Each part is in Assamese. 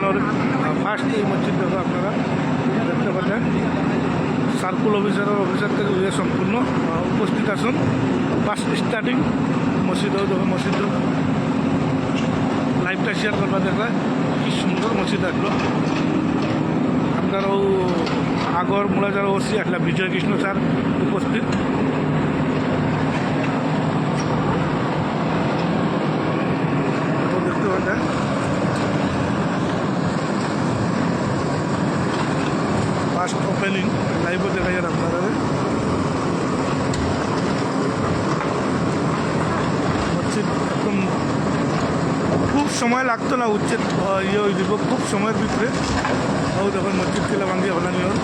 অভিযানের ফার্স্ট এই মসজিদ দেখো আপনারা দেখতে পাচ্ছেন। সার্কুল অফিসার থেকে ইয়ে সম্পূর্ণ উপস্থিত আছেন। ফার্স্ট স্টার্টিং মসজিদ দেখো মসজিদ লাইভটা শেয়ার করবা দেখলে কি সুন্দর মসজিদ আসলো। আপনারাও আগর মূলা যারা ওসি আসলে বিজয় কৃষ্ণ স্যার উপস্থিত। দেখতে পাচ্ছেন ফার্স্ট ওপেনিং লাইভও দেখা যায় আপনারা। মসজিদ একদম খুব সময় লাগতো না উচ্ছেদ ইয়ে হয়ে দিব, খুব সময়ের ভিতরে। ও দেখুন মসজিদ কিলা ভাঙ্গি হলানি হল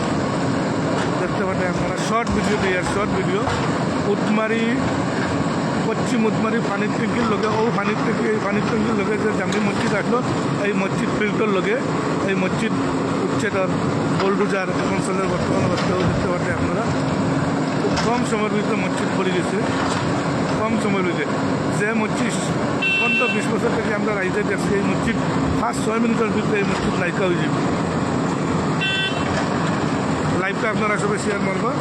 দেখতে পাচ্ছেন আপনারা। শর্ট ভিডিও দিয়ে শর্ট ভিডিও উটমারি পশ্চিম উটমারি পানির ট্যাঙ্কির লগে ও পানির ট্যাঙ্কি এই পানির ট্যাঙ্কির লগে যে জামি মসজিদ আসলো এই মসজিদ ফিল্ডর লগে এই মসজিদ উচ্ছেদর বোলডুজার অঞ্চলের বর্তমান অবস্থাও দেখতে পাচ্ছেন আপনারা। খুব কম সময়ের ভিতরে মসজিদ পড়ে গেছে, কম সময়ের ভিতরে। যে মসজিদ 15-20 বছর থেকে আমরা রাইতে দেখছি এই মসজিদ 5-6 মিনিটের ভিতরে এই মসজিদ লাইকা হয়ে যাবে। লাইভটা আপনারা সবাই শেয়ার মারবা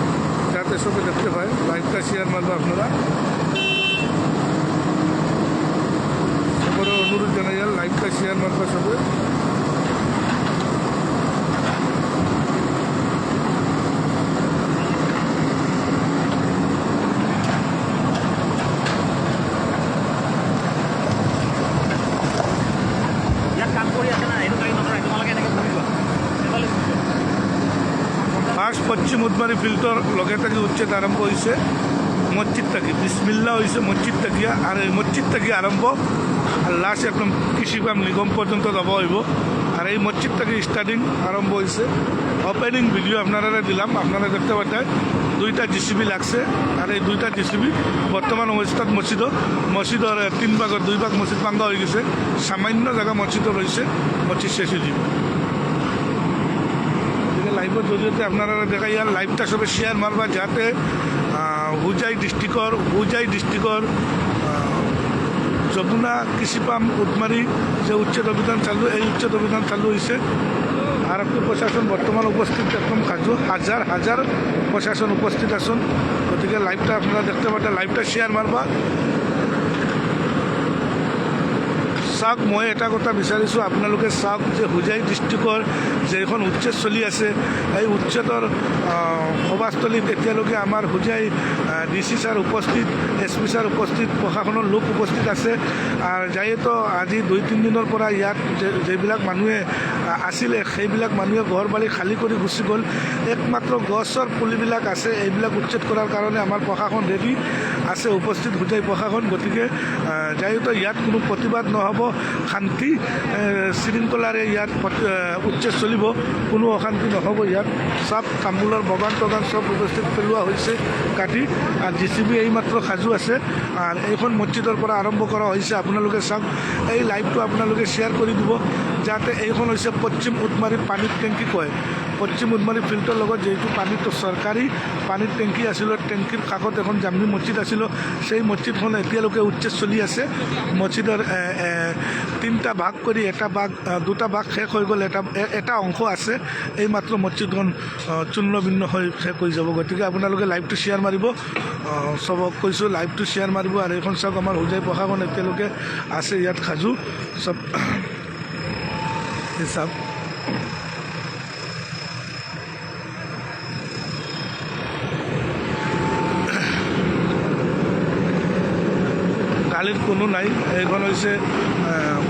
যাতে সবাই দেখতে পায়। লাইভটা শেয়ার মারবা আপনারা। সবার অনুরোধ জানাই লাইভটা শেয়ার মারবা সবাই। ফার্স্ট পশ্চিম উদমারি ফিল্ডর লগে থেকে উচ্ছেদ আরম্ভ হয়েছে মসজিদ থেকে। বিসমিল্লা হয়েছে মসজিদ থেকে, আর এই মসজিদ থেকে আরম্ভ আর লাস্ট একদম কৃষি ফার্ম নিগম পর্যন্ত যাব হইব। আর এই মসজিদ থেকে স্টার্টিং আরম্ভ হয়েছে। ওপেনিং ভিডিও আপনারা দিলাম, আপনারা দেখতে পাচ্ছেন 2টা জিসিবি লাগছে। আর এই 2টা জিসিবি বর্তমান অবস্থাত মসজিদর 3 ভাগের 2 ভাগ মসজিদ ভাঙ্গা হয়ে গেছে। সামান্য জায়গা মসজিদও রয়েছে, মসজিদ শেষ হয়ে যাব। লাইভের জরিয়ে আপনারা দেখাই আর লাইভটা সবাই শেয়ার মারবা যাতে হুজাই ডিস্ট্রিক্টর যমুনা কৃষি পাম্প উটমারি যে উচ্ছেদ অভিযান চালু, এই উচ্ছেদ অভিযান চালু হয়েছে। আরক্ষী প্রশাসন বর্তমান উপস্থিত একদম কাজু হাজার প্রশাসন উপস্থিত আছেন। গতিকে লাইভটা আপনারা দেখতে পাচ্ছেন, লাইভটা শেয়ার মারবা। চাওক মই এটা কথা বিচাৰিছোঁ আপোনালোকে চাওক যে হুজাই ডিষ্ট্ৰিক্টৰ যে এখন উচ্ছেদ চলি আছে, এই উচ্ছেদৰ সভাস্থলীত এতিয়ালৈকে আমাৰ হুজাই DC ছাৰ উপস্থিত, SP ছাৰ উপস্থিত, প্ৰশাসনৰ লোক উপস্থিত আছে। আৰু যায়েতো আজি 2-3 দিনৰ পৰা ইয়াত যিবিলাক মানুহে আছিলে সেইবিলাক মানুহে ঘৰ বাৰী খালী কৰি গুচি গ'ল। একমাত্ৰ গছৰ পুলিবিলাক আছে, এইবিলাক উচ্ছেদ কৰাৰ কাৰণে আমাৰ প্ৰশাসন ৰেডি আছে, উপস্থিত হুজাই প্ৰশাসন। গতিকে যায়েতো ইয়াত কোনো প্ৰতিবাদ নহ'ব, শান্তি শৃংখলাৰে ইয়াত উচ্ছেদ চলিব, কোনো অশান্তি নহ'ব। ইয়াত চব তামোলৰ বাগান টগান চব উপস্থিত পেলোৱা হৈছে কাটি। আৰু JCB এইমাত্ৰ সাজু আছে। আৰু এইখন মছজিদৰ পৰা আৰম্ভ কৰা হৈছে। আপোনালোকে চাওক, এই লাইভটো আপোনালোকে শ্বেয়াৰ কৰি দিব যাতে এইখন হৈছে পশ্চিম উটমাৰী পানীৰ টেংকি কয়। পশ্চিম উটমাৰী ফিল্ডৰ লগত যিহেতু পানীটো চৰকাৰী পানীৰ টেংকি আছিলোঁ, টেংকিৰ কাষত এখন জামনি মছজিদ আছিলোঁ, সেই মছজিদখন এতিয়ালৈকে উচ্ছেদ চলি আছে। মছজিদৰ 3টা ভাগ কৰি 2টা ভাগ শেষ হৈ গ'ল, এটা অংশ আছে। এইমাত্ৰ মছজিদখন চূৰ্ণ ভিন্ন হৈ শেষ হৈ যাব। গতিকে আপোনালোকে লাইভটো শ্বেয়াৰ মাৰিব, চবক কৈছোঁ লাইভটো শ্বেয়াৰ মাৰিব। আৰু এইখন চাওক, আমাৰ হুজাই প্ৰশাসন এতিয়ালৈকে আছে ইয়াত সাজু চব চাওক। গালিৰ কোনো নাই। এইখন হৈছে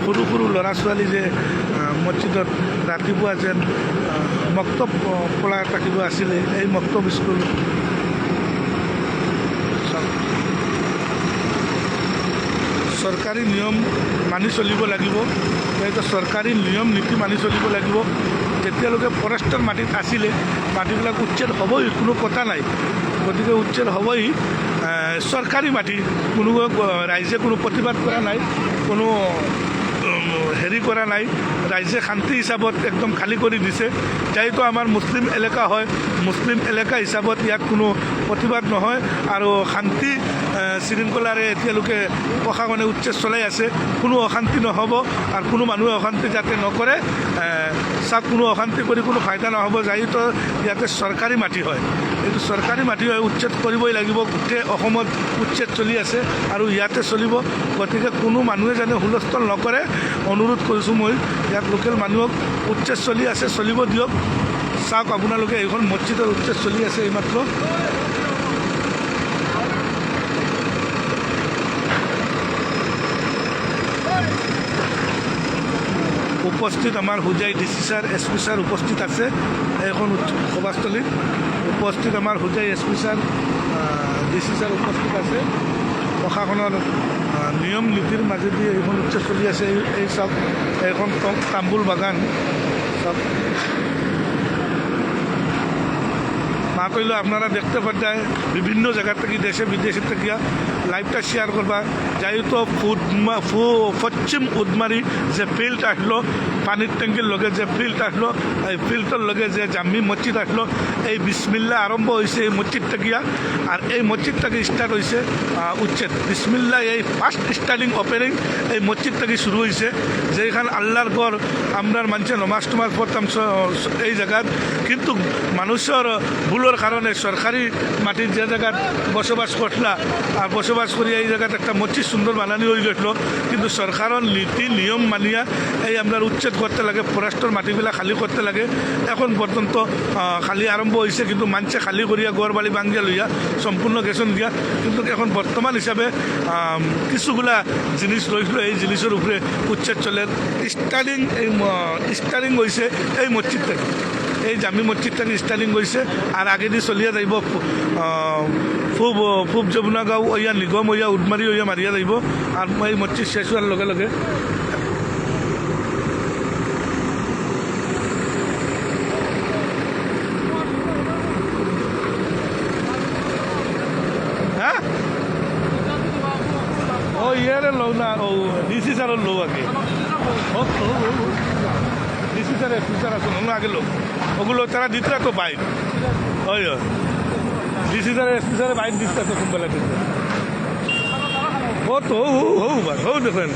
সৰু সৰু ল'ৰা ছোৱালী যে মছজিদত ৰাতিপুৱা যেন মক্তব পঢ়া থাকিব আছিলে, এই মক্তব স্কুল। চৰকাৰী নিয়ম মানি চলিব লাগিব, চৰকাৰী নিয়ম নীতি মানি চলিব লাগিব। যেতিয়ালৈকে ফৰেষ্টৰ মাটিত আছিলে, মাটিবিলাক উচ্ছেদ হ'বই, কোনো কথা নাই। গতিকে উচ্ছেদ হ'বই। চৰকাৰী মাটি, কোনো ৰাইজে কোনো প্ৰতিবাদ কৰা নাই, কোনো হেৰি কৰা নাই। ৰাইজে শান্তি হিচাপত একদম খালী কৰি দিছে। যিহেতু আমাৰ মুছলিম এলেকা হয়, মুছলিম এলেকা হিচাপত ইয়াত কোনো প্ৰতিবাদ নহয় আৰু শান্তি শৃংখলাৰে এতিয়ালৈকে প্ৰশাসনে উচ্ছেদ চলাই আছে। কোনো অশান্তি নহ'ব আৰু কোনো মানুহে অশান্তি যাতে নকৰে। চাওক, কোনো অশান্তি কৰি কোনো ফাইদা নহ'ব। যিহেতু ইয়াতে চৰকাৰী মাটি হয়, এইটো চৰকাৰী মাটি হয়, উচ্ছেদ কৰিবই লাগিব। গোটেই অসমত উচ্ছেদ চলি আছে আৰু ইয়াতে চলিব। গতিকে কোনো মানুহে যেনে হুলস্থল নকৰে অনুৰোধ কৰিছোঁ মই। ইয়াত লোকেল মানুহক উচ্ছেদ চলি আছে, চলিব দিয়ক। চাওক আপোনালোকে, এইখন মছজিদৰ উচ্ছেদ চলি আছে এইমাত্ৰ। উপস্থিত আমাৰ Hojai D C sir, S P sir উপস্থিত আছে এইখন সভাস্থলীত। উপস্থিত আমাৰ Hojai S P sir, D C sir উপস্থিত আছে। প্ৰশাসনৰ নিয়ম নীতিৰ মাজেদি এইখন উচ্ছেদ চলি আছে। এই চাওক, এইখন তামোল বাগান চাওক। মা কইলো আপনারা দেখতে পাচ্ছেন বিভিন্ন জায়গা থেকে, দেশে বিদেশে থেকে লাইভটা শেয়ার করবা। যেহেতু পশ্চিম উদমারি যে ফিল্ড আসলো, পানির ট্যাঙ্কির লগে যে ফিল্ড আসলো, এই ফিল্ডের লগে যে জামি মসজিদ আসলো, এই বিসমিল্লা আরম্ভ হয়েছে এই মসজিদ থেকে। আর এই মসজিদ থেকে স্টার্ট হয়েছে উচ্ছেদ। বিসমিল্লা এই ফার্স্ট স্টার্টিং ওপেনিং এই মসজিদ থেকে শুরু হয়েছে। যেখানে আল্লাহর গড়, আপনার মানুষের নমাজ টমাজ পড়তাম এই জায়গার। কিন্তু মানুষের ভুলের কারণে সরকারি মাটির যে জায়গায় বসবাস করলা আর বসবাস করি এই জায়গাতে একটা মসজিদ সুন্দর বানানি হয়ে গেছিল। কিন্তু সরকারের নীতি নিয়ম মানিয়া এই আপনার উচ্ছেদ করতে লাগে, ফরেস্টর মাটিবিলাক খালি করতে লাগে। এখন পর্যন্ত খালি আরম্ভ হয়েছে, কিন্তু মানুষে খালি করিয়া গড় বাড়ি ভাঙ্গিয়া লইয়া সম্পূর্ণ গেছন দিয়া। কিন্তু এখন বর্তমান হিসাবে কিছুগুলা জিনিস রয়েছিল, এই জিনিসের উপরে উচ্ছেদ চলে। স্টার্টিং হয়েছে এই মসজিদ থেকে, এই জামি মসজিদ থেকে স্টার্টিং হয়েছে। আর আগে দিয়ে চলিয়া যাইব পূব যমুনা গাঁও ওয়া নিগম ওয়া উদমারি ওয়া মারিয়া যাইব। আর এই মসজিদ শেষ হওয়ার লগে লগে হ্যাঁ ও ইয়ারে লো না, ও ডিসি স্যারের লো আগে ডিসি স্যার এসপি স্যার আসুন অন্য আগে লোক ওগুলো তারা দিতে তো বাইক। ওই ডিসি স্যার এসপি স্যারের বাইক দিতে কোনবেলা দিতে ও তো হৌ দেখেন